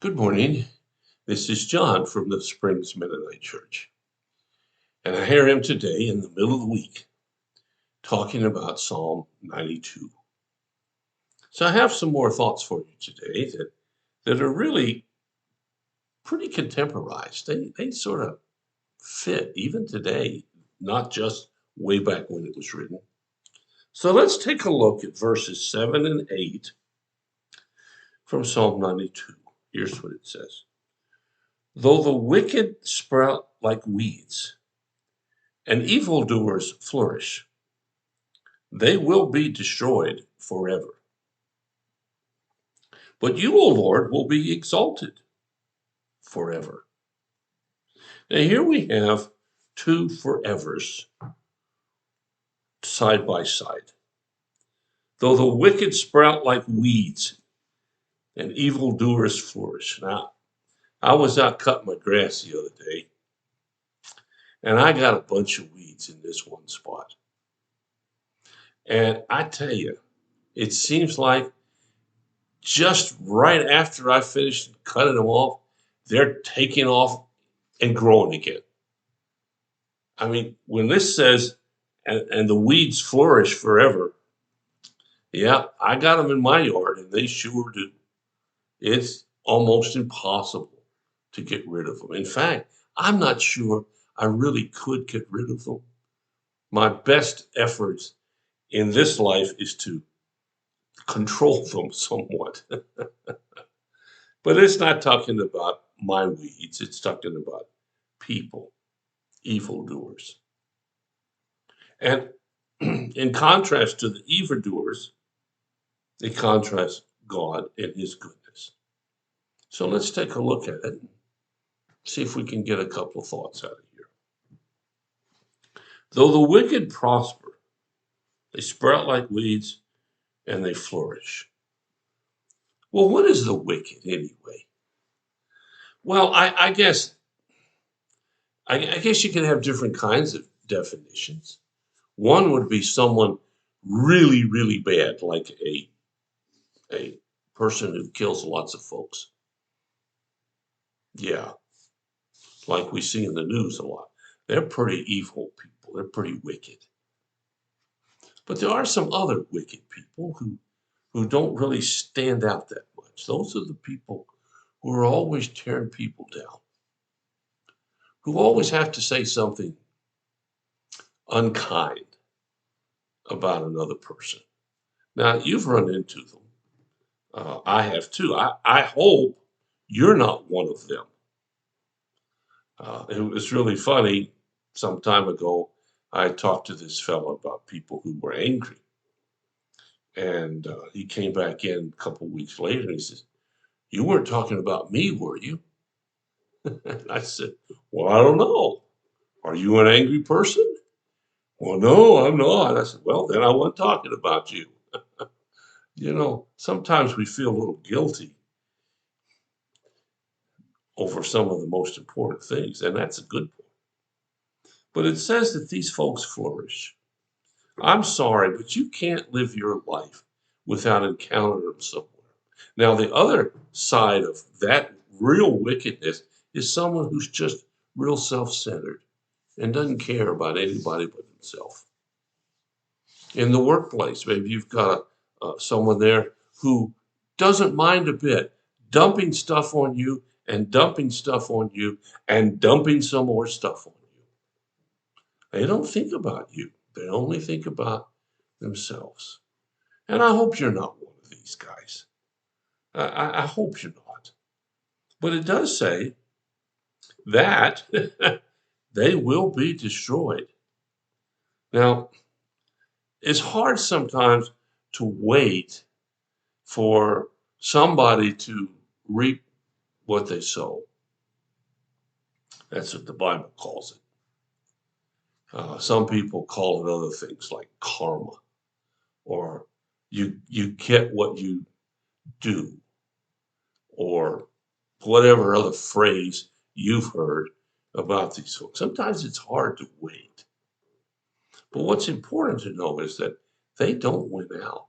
Good morning. This is John from the Springs Mennonite Church. And I hear him today in the middle of the week talking about Psalm 92. So I have some more thoughts for you today that are really pretty contemporized. They sort of fit even today, not just way back when it was written. So let's take a look at verses 7 and 8 from Psalm 92. Here's what it says. Though the wicked sprout like weeds, and evildoers flourish, they will be destroyed forever. But you, O Lord, will be exalted forever. Now, here we have two forevers side by side. Though the wicked sprout like weeds and evildoers flourish. Now, I was out cutting my grass the other day, and I got a bunch of weeds in this one spot. And I tell you, it seems like just right after I finished cutting them off, they're taking off and growing again. I mean, when this says, and the weeds flourish forever, yeah, I got them in my yard and they sure do. It's almost impossible to get rid of them. In fact, I'm not sure I really could get rid of them. My best efforts in this life is to control them somewhat. But it's not talking about my weeds, it's talking about people, evildoers. And in contrast to the evildoers, they contrast God and his goodness. So let's take a look at it and see if we can get a couple of thoughts out of here. Though the wicked prosper, they sprout like weeds and they flourish. Well, what is the wicked anyway? Well, I guess you can have different kinds of definitions. One would be someone really, really bad, like a person who kills lots of folks. Yeah, like we see in the news a lot. They're pretty evil people. They're pretty wicked. But there are some other wicked people who don't really stand out that much. Those are the people who are always tearing people down, who always have to say something unkind about another person. Now, you've run into them. I have too. I hope you're not one of them. It was really funny. Some time ago, I talked to this fellow about people who were angry. And he came back in a couple of weeks later and he says, "You weren't talking about me, were you?" And I said, "Well, I don't know. Are you an angry person?" "Well, no, I'm not." I said, "Well, then I wasn't talking about you." Sometimes we feel a little guilty over some of the most important things, and that's a good point. But it says that these folks flourish. I'm sorry, but you can't live your life without encountering them somewhere. Now, the other side of that real wickedness is someone who's just real self centered and doesn't care about anybody but himself. In the workplace, maybe you've got someone there who doesn't mind a bit dumping stuff on you and dumping stuff on you and dumping some more stuff on you. They don't think about you, they only think about themselves. And I hope you're not one of these guys. I hope you're not. But it does say that they will be destroyed. Now, it's hard sometimes to wait for somebody to reap what they sow. That's what the Bible calls it. Some people call it other things like karma, or you get what you do, or whatever other phrase you've heard about these folks. Sometimes it's hard to wait. But what's important to know is that they don't win out.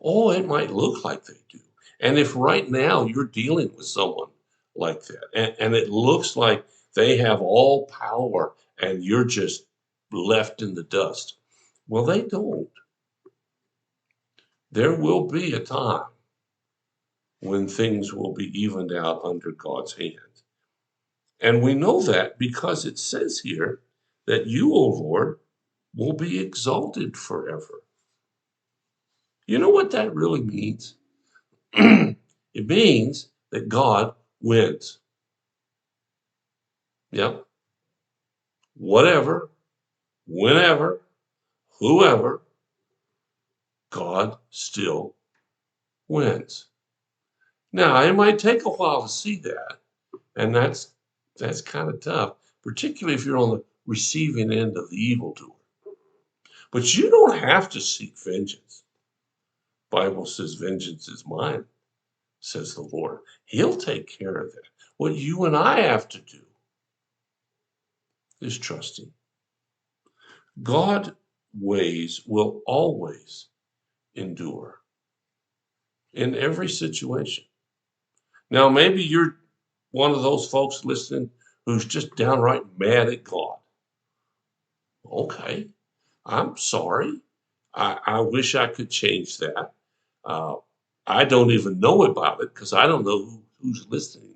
Oh, it might look like they do. And if right now you're dealing with someone like that, and it looks like they have all power and you're just left in the dust, well, they don't. There will be a time when things will be evened out under God's hand. And we know that because it says here that you, O Lord, will be exalted forever. You know what that really means? It means that God wins. Yep. Whatever, whenever, whoever, God still wins. Now, it might take a while to see that, and that's kind of tough, particularly if you're on the receiving end of the evildoer. But you don't have to seek vengeance. Bible says, "Vengeance is mine," says the Lord. He'll take care of that. What you and I have to do is trust Him. God's ways will always endure in every situation. Now, maybe you're one of those folks listening who's just downright mad at God. Okay, I'm sorry. I wish I could change that. Uh, I don't even know about it because I don't know who's listening.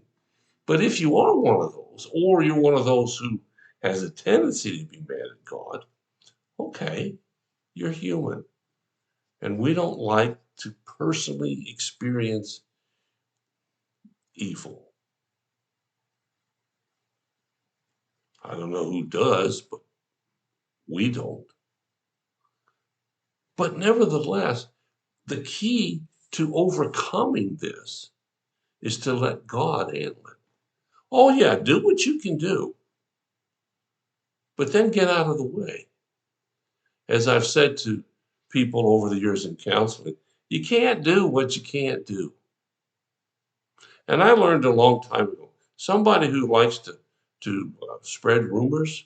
But if you are one of those, or you're one of those who has a tendency to be mad at God, okay, you're human. And we don't like to personally experience evil. I don't know who does, but we don't. But nevertheless, the key to overcoming this is to let God handle it. Oh, yeah, do what you can do, but then get out of the way. As I've said to people over the years in counseling, you can't do what you can't do. And I learned a long time ago, somebody who likes to spread rumors,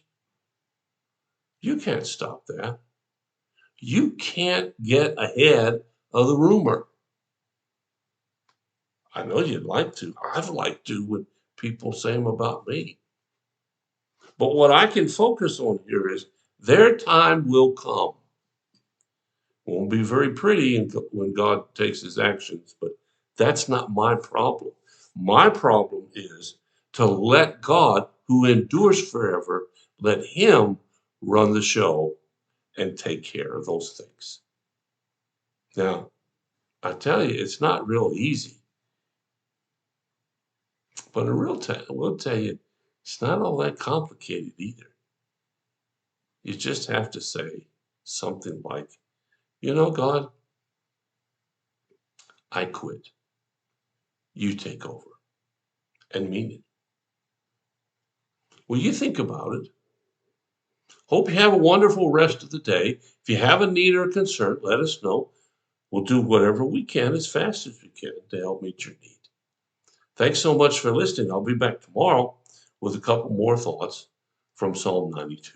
you can't stop that. You can't get ahead of the rumor. I know you'd like to. I'd like to when people say them about me. But what I can focus on here is their time will come. Won't be very pretty when God takes his actions, but that's not my problem. My problem is to let God, who endures forever, let him run the show and take care of those things. Now, I tell you, it's not real easy, but I will tell you, it's not all that complicated either. You just have to say something like, God, I quit. You take over and mean it. Well, you think about it. Hope you have a wonderful rest of the day. If you have a need or a concern, let us know. We'll do whatever we can as fast as we can to help meet your need. Thanks so much for listening. I'll be back tomorrow with a couple more thoughts from Psalm 92.